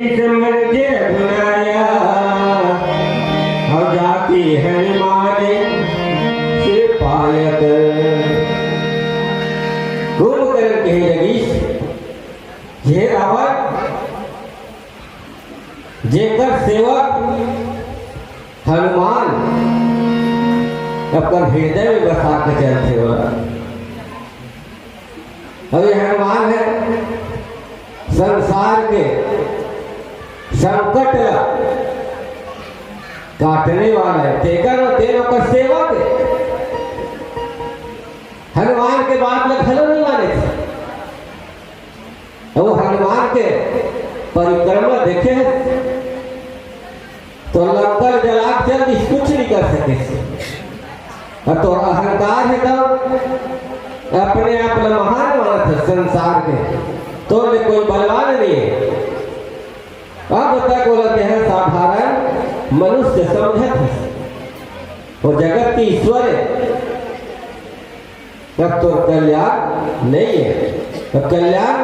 समझे बनाया और जाती है माने से पायक कुंभकर्ण के लगी ये रावण जेकर सेवक हनुमान अपना हृदय में बसा के चलते हो। अभी हनुमान है संसार के संकट काटने वाला है, तेकर और तेरों का सेवक है। हनुमान के बात में खलो नहीं माने थे। वो हनुमान के परिक्रमा देखे हैं तो लंका जला चल कुछ नहीं कर सके। और तो अहंकार है तो अपने आप महान माना था संसार के, तो कोई बलवान नहीं है। अब तक बोलते हैं साधारण मनुष्य समझत है और जगत की ईश्वर है, तब तो कल्याण नहीं है। तो कल्याण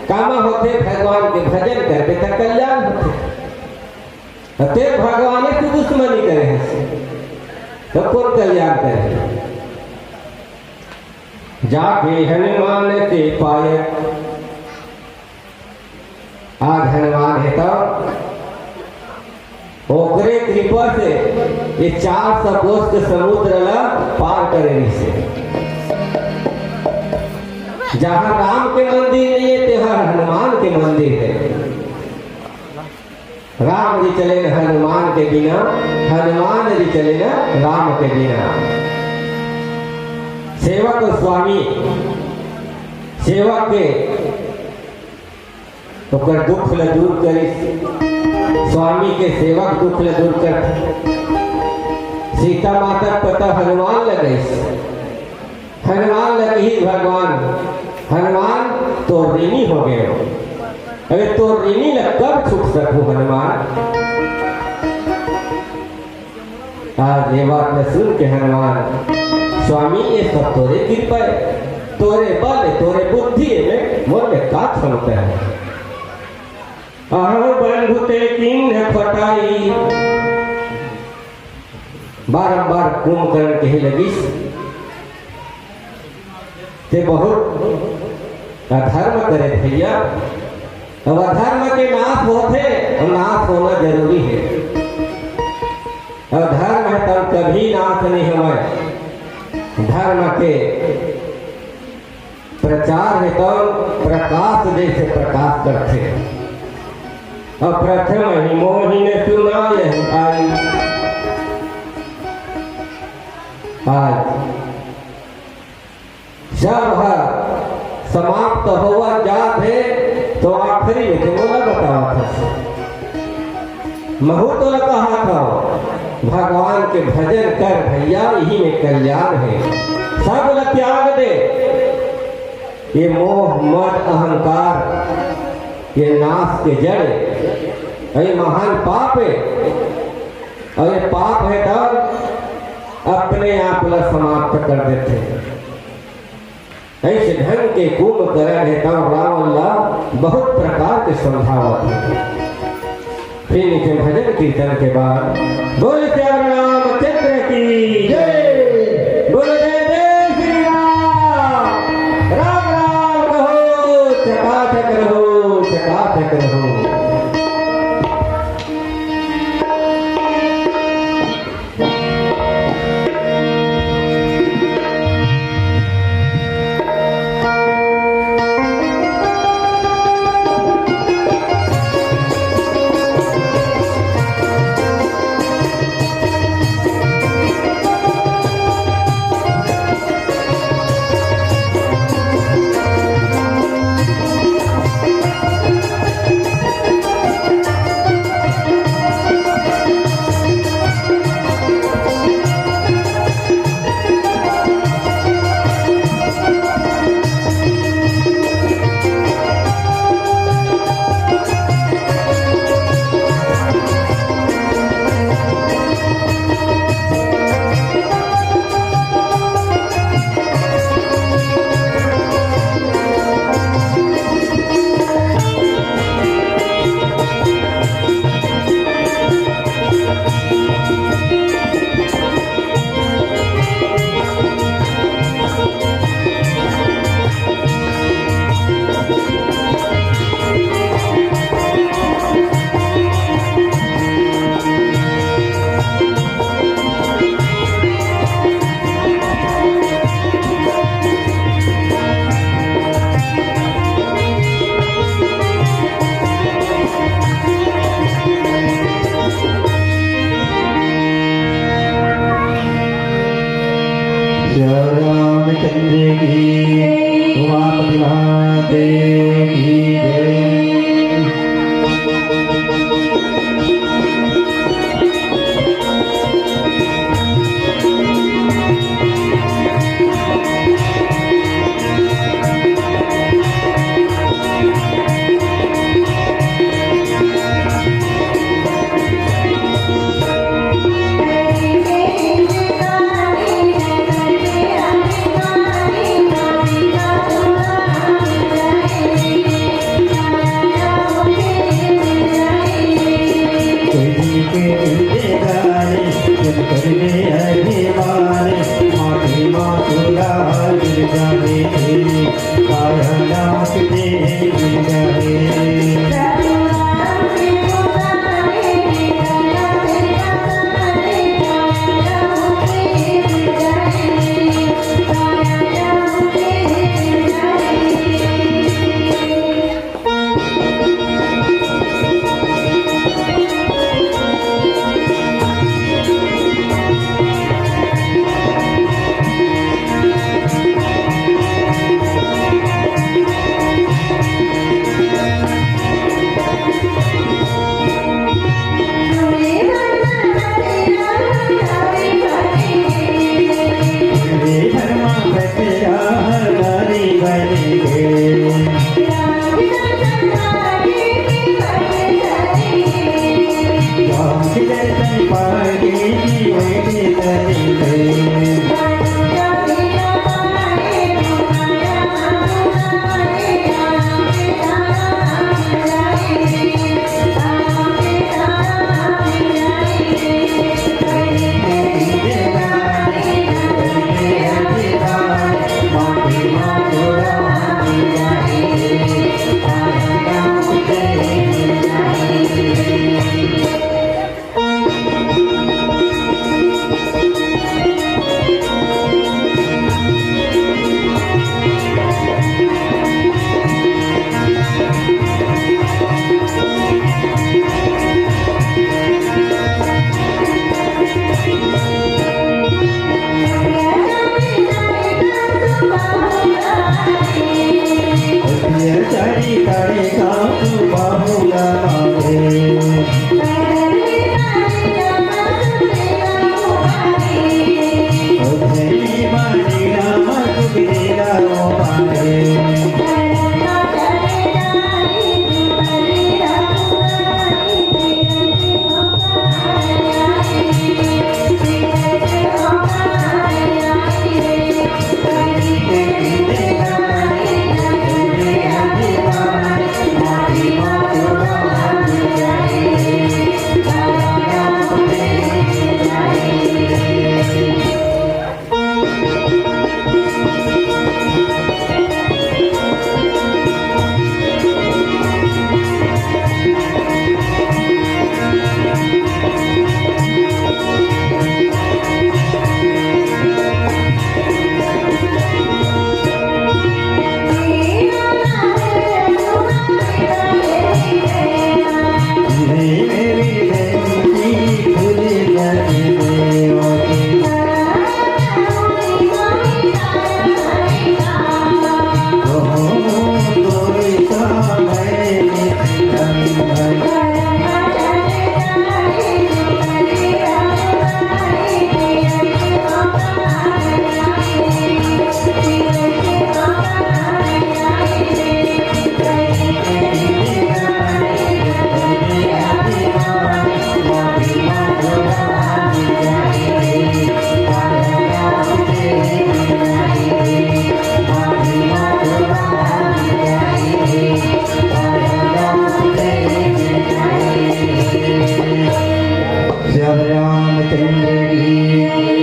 कामा होते भगवान के भजन करके तो कल्याण होते। ते भगवान की दुश्मनी करे तो कौन कल्याण करे। जाके हनुमान के पाए, आज हनुमान है तो ओकरे कृपा से ये 400 कोस के समुद्र ला पार करे से। जहाँ राम के मंदिर नहीं है तेहाँ हनुमान के मंदिर है। राम जी चले न हनुमान के बिना, हनुमान जी चले न राम के बिना। सेवक स्वामी सेवक के तो कर दुख ल दूर करी, स्वामी के सेवक दुख ल दूर कर। सीता माता पता हनुमान लगे, हनुमान लगी भगवान हनुमान तो ऋणी हो गए। अरे तो ऋणी लग कब छूट सकूं हनुमान। आज ये बात में सुन के हनुमान स्वामी ये सब तोरे कृपा है, तोरे बल तोरे बुद्धि में मोर में का क्षमता है। अहो बंधु ते किन्ह फटाई, बारंबार कुंभकर्ण कहे लगी ते बहुत अधर्म करे भैया। अब अधर्म के नाश होते और नाश होना जरूरी है। और धर्म है तब कभी नाश नहीं हमारे। धर्म के प्रचार है तो प्रकाश जैसे प्रकाश करते। और प्रथम ही मोहि ने सुना यह आई, आज जब समाप्त हुआ जात है तो आखिरी में बोला बतावा था। महू तो न कहा था भगवान के भजन कर भैया यही में कल्याण है। सब ल त्याग दे ये मोह मद अहंकार, ये नाश के जड़, ये महान पाप है। और ये पाप है तब अपने आप ला समाप्त कर देते हैं। ऐसे ढंग के कुंभकर्ण है तब रावण ला बहुत प्रकार के समझावत है। फिर इनके भजन कीर्तन के बाद बोल श्याम रामचंद्र की जय, बोल जय जय श्री राम। राम राम कहो चकाचक रहो, चकाचक रहो। रामचंद्र की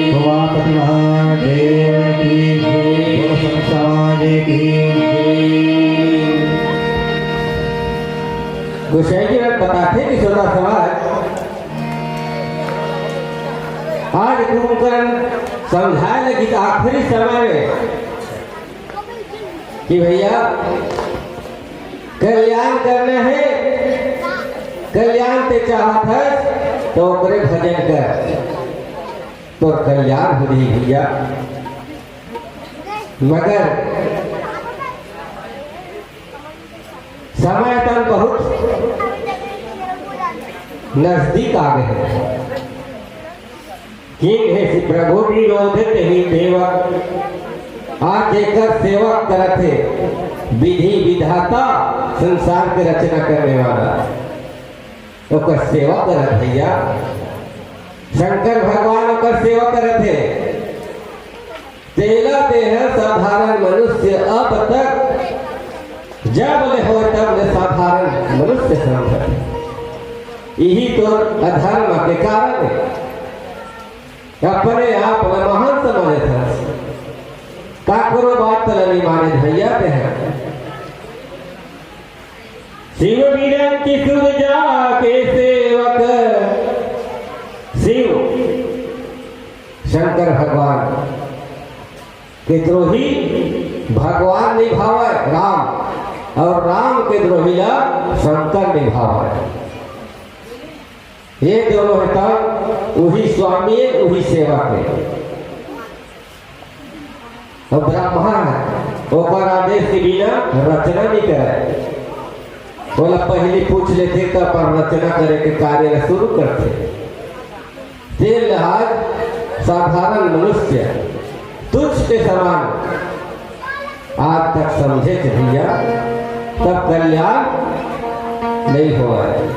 उमापति महादेव की जय। गोसाई जी बताते कि सोना समाज आज कुंभकर्ण समझाए लगी कि आखिरी समय में कि भैया कल्याण करना है, कल्याण ते चाहत है तो ओकरे भजन कर तो कल्याण हो रही भैया। मगर समय तक बहुत नजदीक आ गए हैं। किंग है श्री प्रभु विरोधित ही देवक आज जेकर सेवक करते विधि विधाता संसार के रचना करने वाला ओकर सेवा करत भैया। शंकर भगवान ओकर सेवा करते तेला देह साधारण मनुष्य अब तक जब ले हो तब ले साधारण मनुष्य समझ यही तो अधर्म के कारण है। अपने आप में महान समझे था काकरो बात तो नहीं माने भैया पे है। शिव वीरन की सुरजा के सेवक शिव शंकर भगवान के द्रोही भगवान निभावे राम और राम के द्रोहीला शंकर निभावे। ये दोनों है तब वही स्वामी वही सेवा के और ब्राह्मण ओकर आदेश के बिना रचना नहीं करे। बोला पहले पूछ लेते तब पर रचना करे के कार्य शुरू करते। तेल लिहाज साधारण मनुष्य तुच्छ के समान आज तक समझे थे भैया तब कल्याण नहीं हुआ है।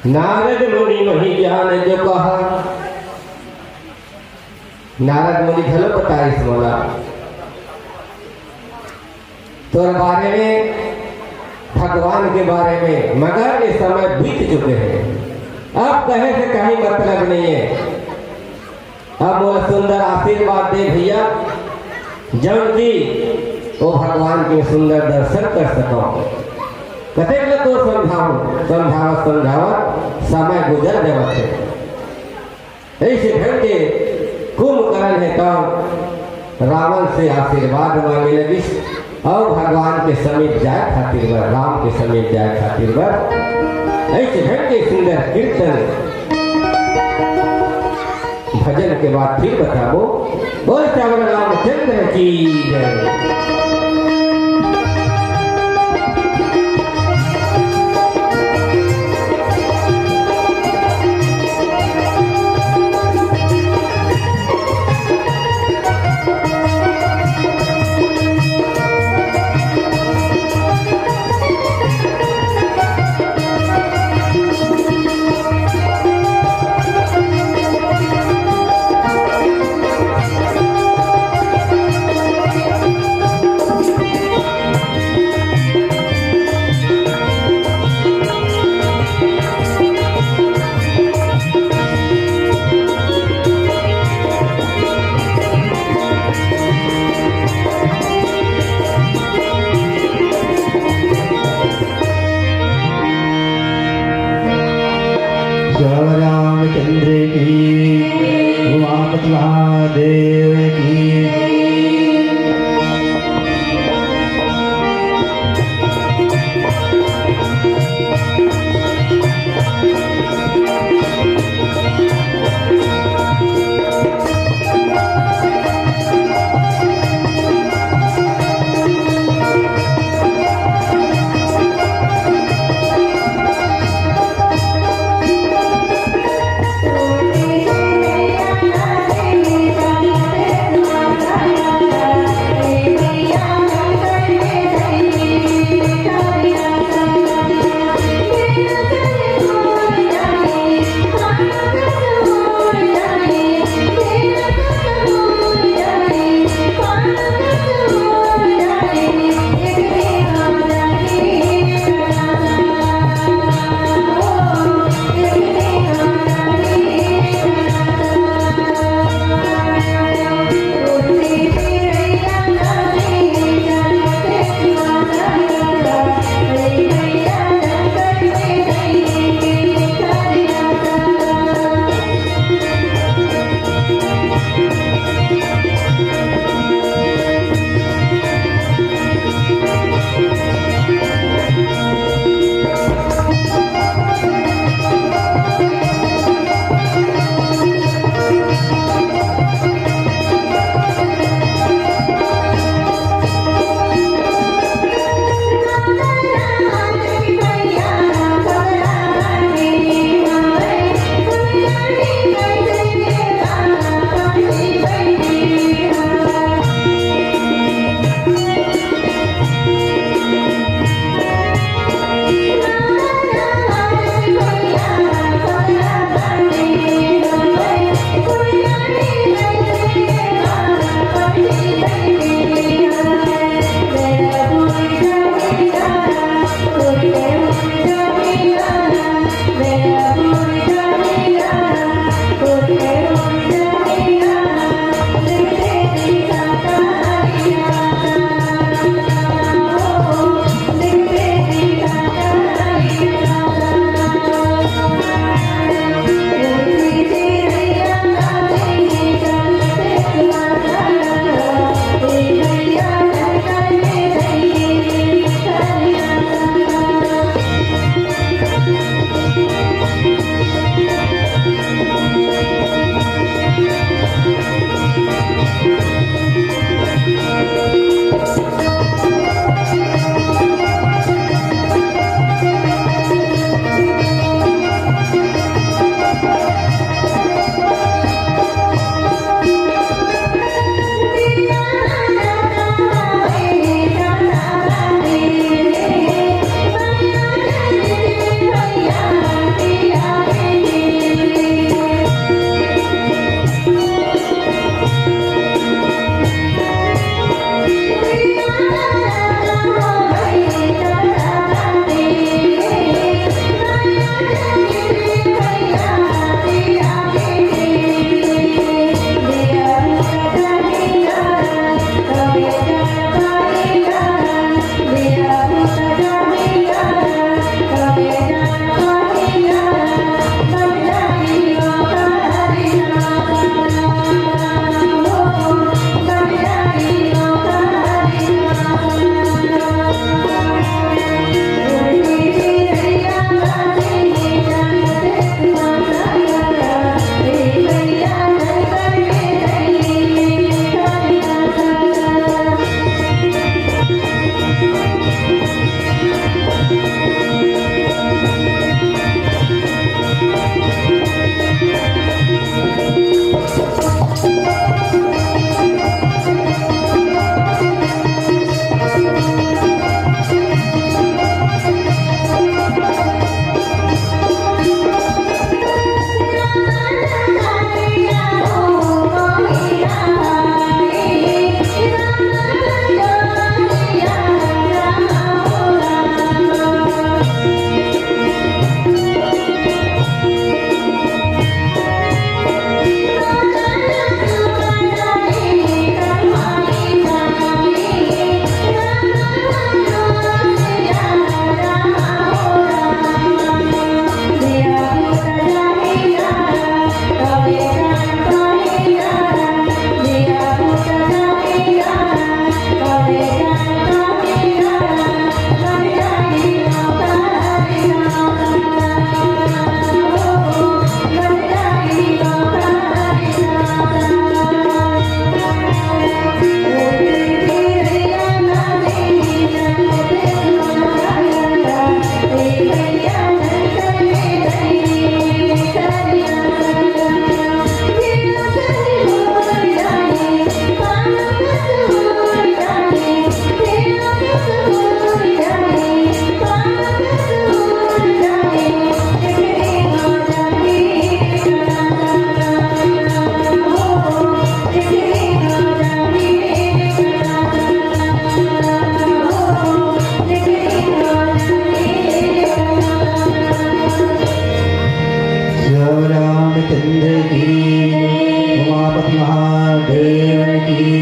नारद मुनि वही ज्ञान जो कहा नारद मुनि भलो बताए इस बोला तोर बारे में भगवान के बारे में मगर ये समय बीत चुके हैं। अब कहे से कहीं मतलब नहीं है। अब बोला सुंदर आशीर्वाद दे भैया जब की वो भगवान के सुंदर दर्शन कर सको। कते तो समझावत समय गुजर जावत है। ऐसे ढंग के कुंभकर्ण है तब रावण से आशीर्वाद मांगे लगी और भगवान के समीप जाए खातिर बर राम के समीप जाए खातिर बर ऐसे ढंग के सुंदर कीर्तन भजन के बाद फिर बताबो। बोल श्याम रामचंद्र की जय।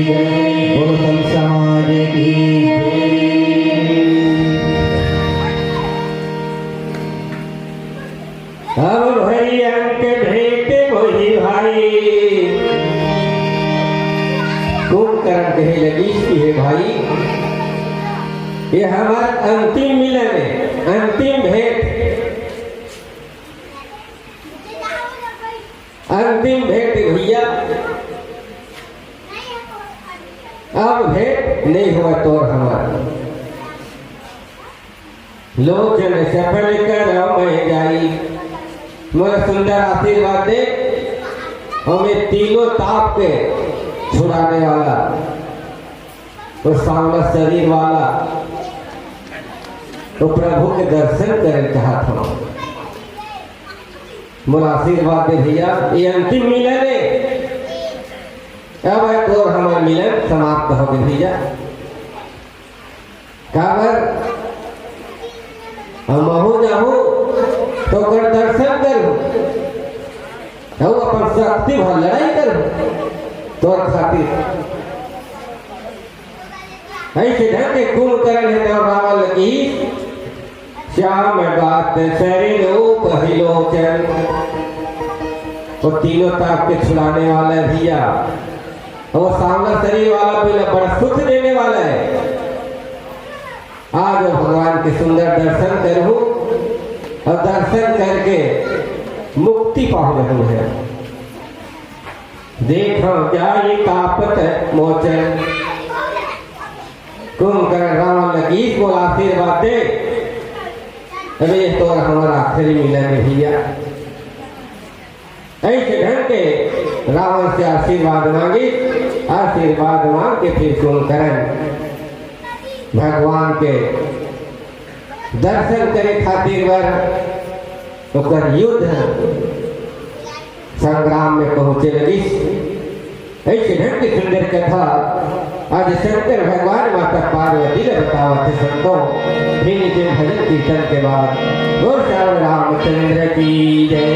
जय बोलो संत समाज की अब भैया के भेंट वही भाई कुंभकर्ण कहे लगी कि हे भाई ये हमारा अंतिम मिलन है, अंतिम भेंट, अंतिम भेंट भैया। अब भेंट नहीं हुआ तो हमारा लोग जन सफल कर मैं जाई मोर सुंदर आशीर्वाद दे हमें तीनों ताप के छुड़ाने वाला वो सांवला शरीर वाला तो प्रभु के दर्शन करना चाहता हूँ। मोर आशीर्वाद दे भैया ये अंतिम मिलन है, अब है तो हमारा मिलन समाप्त हो गया भैया। काबर हम हो जाहू तो कर दर्शन करूं तो अपन शक्ति भर लड़ाई करूं तोर खातिर ऐसे ढंग के कुंभकर्ण है तो रावण लगी श्याम बात शरीर पहिलोचन वो तीनों ताप के छुड़ाने वाला है भैया। वो सांवला शरीर वाला पहले बड़ा सुख देने वाला है। आज भगवान के सुंदर दर्शन करूं और दर्शन करके मुक्ति पाओ रही है। देखो जाई तापत मोचन कुंभकर्ण रावण लगी को आशीर्वाद दे अरे तो हमारा आखिरी मिलन है भैया। ऐसे ढंग के रावण से आशीर्वाद मांगी, आशीर्वाद मांग के फिर कुंभकर्ण भगवान के दर्शन करे खातिर वर युद्ध संग्राम में पहुंचे लगी। ऐसे ढंग की सुंदर कथा आज शंकर भगवान माता पार्वती ने बतावा थे संतों। भजन कीर्तन के बाद बोल श्री रामचंद्र की जय।